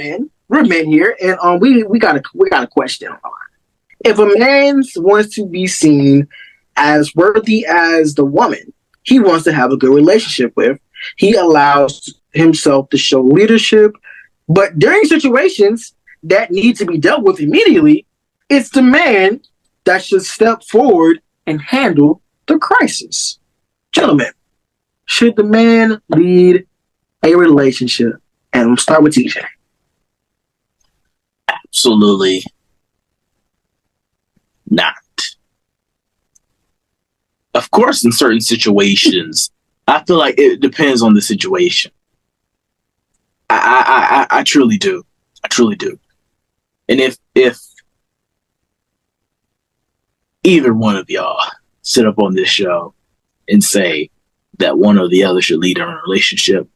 men. We're men here, and we got a question. If a man wants to be seen as worthy as the woman he wants to have a good relationship with, he allows himself to show leadership. But during situations that need to be dealt with immediately, it's the man that should step forward and handle the crisis. Gentlemen, should the man lead a relationship? And we'll start with TJ. Absolutely not. Of course, in certain situations, I feel like it depends on the situation. I truly do. I truly do. And if either one of y'all sit up on this show and say that one or the other should lead in a relationship,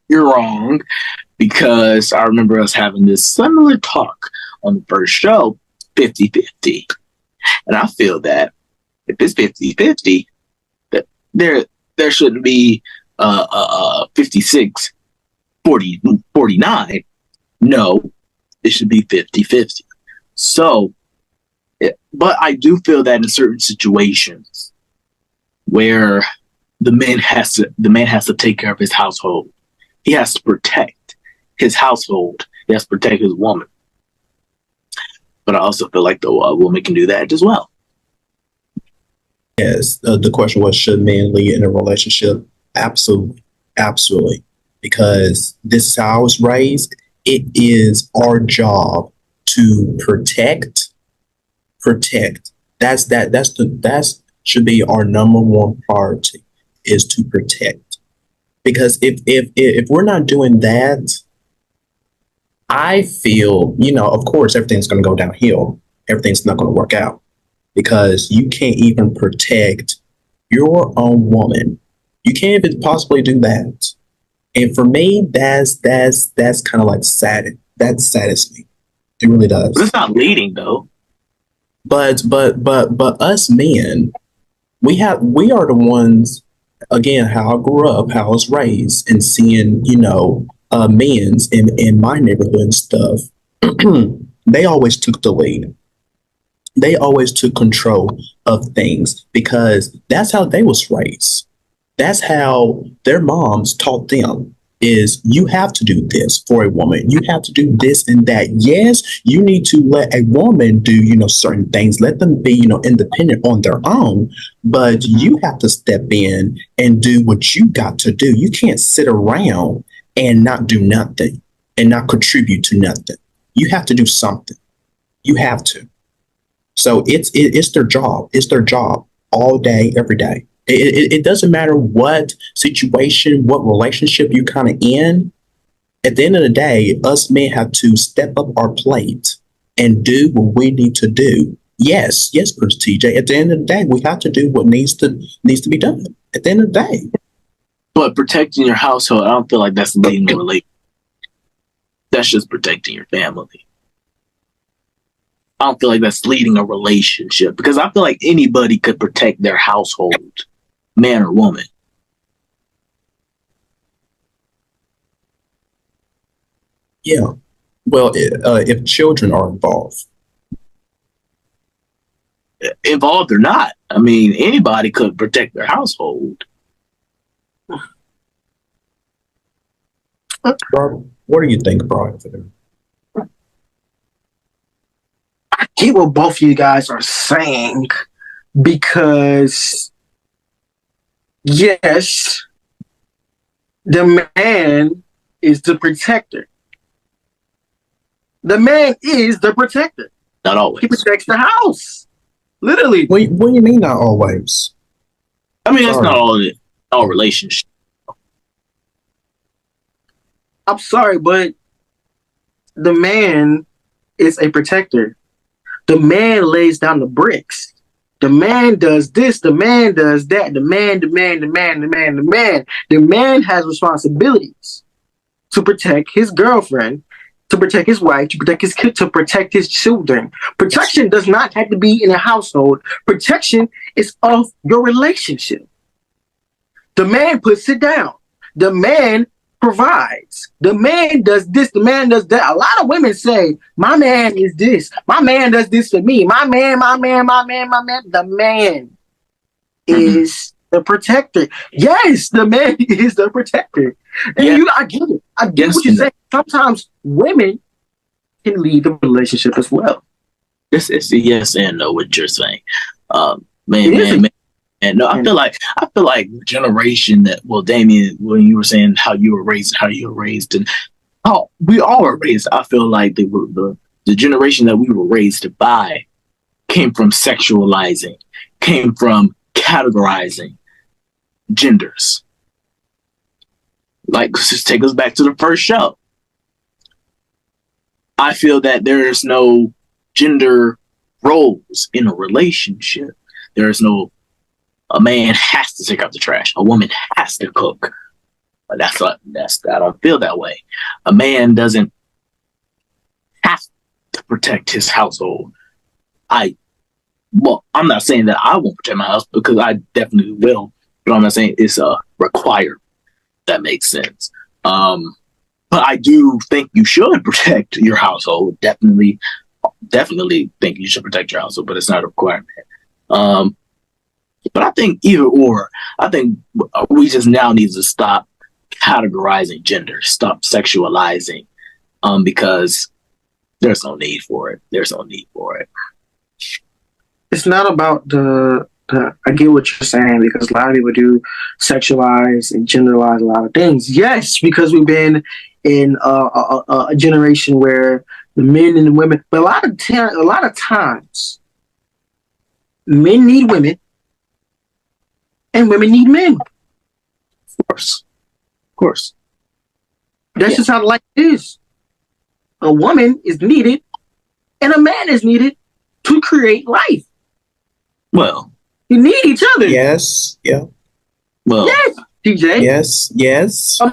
you're wrong. Because I remember us having this similar talk on the first show, 50-50. And I feel that if it's 50-50, that there shouldn't be 56, 40, 49. No, it should be 50-50. So, but I do feel that in certain situations where the man has to take care of his household, he has to protect his household, he has to protect his woman. But I also feel like the woman can do that as well. Yes, the question was, should men lead in a relationship? Absolutely. Absolutely. Because this is how I was raised. It is our job to protect. That should be our number one priority, is to protect. Because if we're not doing that, I feel, of course, everything's going to go downhill. Everything's not going to work out because you can't even protect your own woman. You can't even possibly do that. And for me, that's kind of like sad. That saddens me. It really does. But it's not leading though. But us men, we are the ones, again, how I grew up, how I was raised, and seeing, men's in my neighborhood and stuff. They always took the lead. They always took control of things because that's how they was raised. That's how their moms taught them, is you have to do this for a woman. You have to do this and that. Yes, you need to let a woman do, certain things. Let them be, independent on their own. But you have to step in and do what you got to do. You can't sit around and not do nothing and not contribute to nothing. You have to do something. You have to. So it's their job. It's their job all day, every day. It doesn't matter what situation, what relationship you kind of in. At the end of the day, us men have to step up our plate and do what we need to do. Yes, Prince TJ. At the end of the day, we have to do what needs to be done. At the end of the day. But protecting your household, I don't feel like that's leading a relationship. That's just protecting your family. I don't feel like that's leading a relationship because I feel like anybody could protect their household, man or woman. Yeah. Well, if children are involved. Involved or not, I mean, anybody could protect their household. What do you think, Brian? I get what both of you guys are saying because, yes, the man is the protector. The man is the protector. Not always. He protects the house. Literally. What do you mean not always? I mean, that's not all relationship. I'm sorry, but the man is a protector. The man lays down the bricks. The man does this. The man does that. The man. The man has responsibilities to protect his girlfriend, to protect his wife, to protect his kid, to protect his children. Protection does not have to be in a household. Protection is of your relationship. The man puts it down. The man provides. The man does this, the man does that. A lot of women say, my man is this, my man does this for me. My man, my man, my man, my man. The man is the protector. Yes, the man is the protector. And I get it. I get what you're saying. Sometimes women can lead the relationship as well. It's a yes and no what you're saying. Man. And no, I feel like the generation that, well, Damian, when you were saying how you were raised, and how we all were raised, I feel like the generation that we were raised by came from sexualizing, came from categorizing genders. Like, just take us back to the first show. I feel that there's no gender roles in a relationship. There's no, a man has to take out the trash. A woman has to cook. But I don't feel that way. A man doesn't have to protect his household. I'm not saying that I won't protect my house, because I definitely will. But I'm not saying it's required. That makes sense. But I do think you should protect your household. Definitely think you should protect your household, but it's not a requirement. But I think either or. I think we just now need to stop categorizing gender, stop sexualizing, because there's no need for it. It's not about I get what you're saying, because a lot of people do sexualize and genderize a lot of things. Yes, because we've been in a generation where the men and the women, but a lot of times, men need women and women need men. Of course. That's just how life is. A woman is needed and a man is needed to create life. Well, you need each other. Yes. Yeah. Well, yes, TJ. Yes. A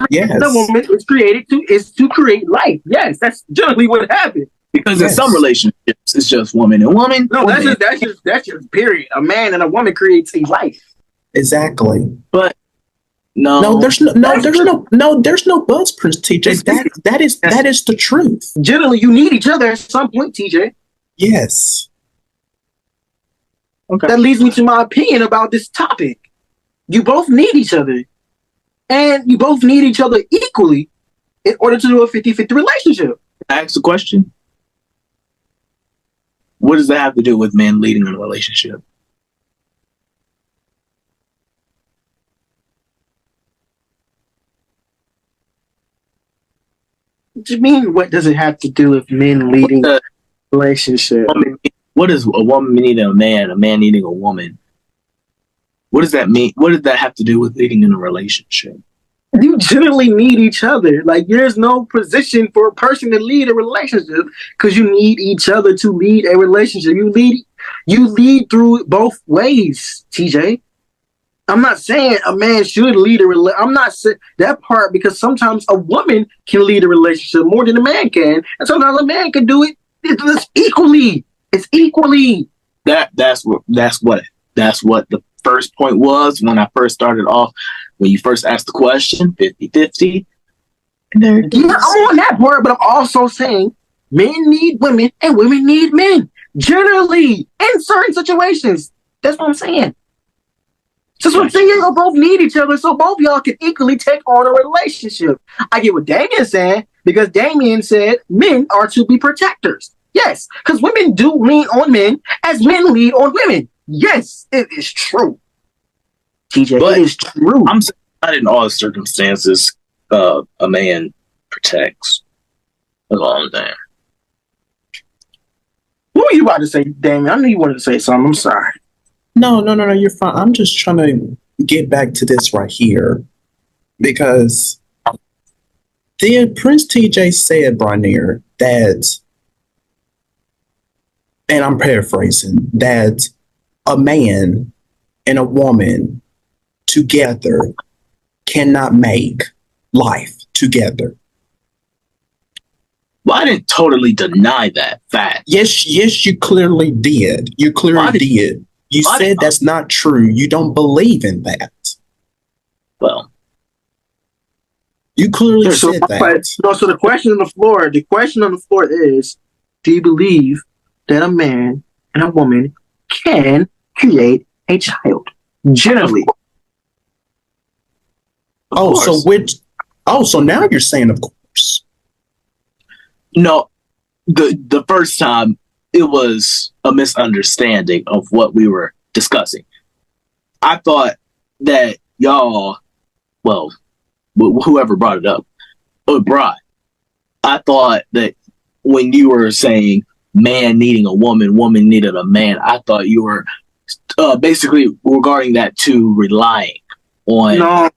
woman is to create life. Yes, that's generally what happened. Because in some relationships, it's just woman and woman. No, that's just period. A man and a woman creates a life. Exactly. But there's no buts, Prince TJ. That is the truth. Generally, you need each other at some point, TJ. Yes. Okay. That leads me to my opinion about this topic. You both need each other. And you both need each other equally in order to do a 50-50 relationship. Ask the question. What does that have to do with men leading in a relationship? What do you mean, what does it have to do with men leading a relationship? What is a woman needing a man needing a woman? What does that mean? What does that have to do with leading in a relationship? You generally need each other. Like, there's no position for a person to lead a relationship, because you need each other to lead a relationship. You lead through both ways, TJ. I'm not saying a man should lead a relationship. I'm not saying that part, because sometimes a woman can lead a relationship more than a man can, and sometimes a man can do it equally. It's equally. That's what the first point was when I first started off. When you first asked the question, 50-50. Yeah, I'm on that part, but I'm also saying men need women and women need men. Generally, in certain situations. That's what I'm saying. That's what I'm saying. Y'all both need each other, so both y'all can equally take on a relationship. I get what Damian's saying, because Damian said men are to be protectors. Yes, because women do lean on men as men lean on women. Yes, it is true. TJ, it is true. I'm saying not in all circumstances a man protects. That's all I'm saying. What were you about to say, Damian? I knew you wanted to say something. I'm sorry. No, you're fine. I'm just trying to get back to this right here, because then Prince TJ said, Bry'Neir, that, and I'm paraphrasing, that a man and a woman together cannot make life together. Well, I didn't totally deny that fact. Yes, you clearly did. You clearly did. You said that's not true. You don't believe in that. Well, You clearly So, said that. so the question on the floor is, do you believe that a man and a woman can create a child? Generally. Oh, so now you're saying of course. No, the first time it was a misunderstanding of what we were discussing. I thought that y'all, well, whoever brought it up, I thought that when you were saying man needing a woman, woman needed a man, I thought you were basically regarding that to relying on.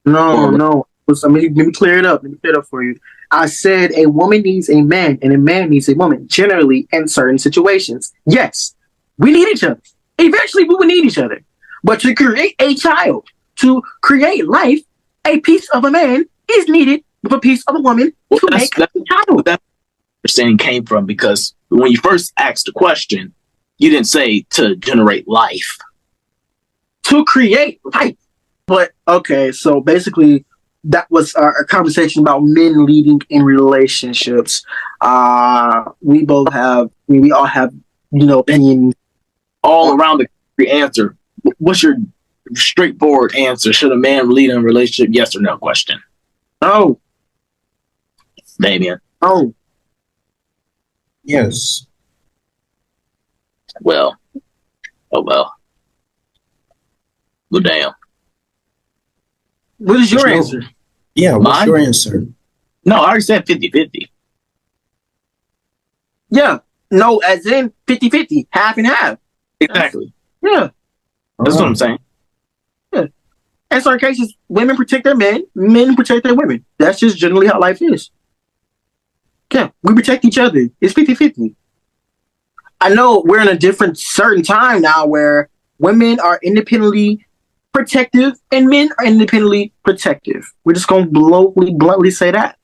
No. Let me clear it up. Let me clear it up for you. I said a woman needs a man and a man needs a woman, generally in certain situations. Yes, we need each other. Eventually, we will need each other. But to create a child, to create life, a piece of a man is needed with a piece of a woman to make a child. That's where saying came from, because when you first asked the question, you didn't say to generate life. To create life. But okay, so basically, that was a conversation about men leading in relationships. We all have, opinions all around the answer. What's your straightforward answer? Should a man lead in a relationship? Yes or no question. Oh, Damian. Oh, yes. Well. Oh well. Well, damn. What is your answer? Yeah, what's your answer? No, I already said 50-50. Yeah. No, as in 50-50, half and half. Exactly. Yeah. That's what I'm saying. Yeah. In certain cases, women protect their men protect their women. That's just generally how life is. Yeah, we protect each other. It's 50-50. I know we're in a different certain time now where women are independently protective and men are independently protective. We're just going to bluntly say that.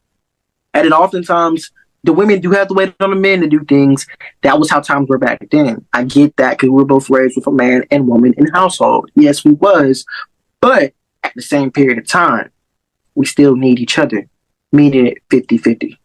And then oftentimes, the women do have to wait on the men to do things. That was how times were back then. I get that because we were both raised with a man and woman in household. Yes, we was. But at the same period of time, we still need each other. Meaning it 50-50.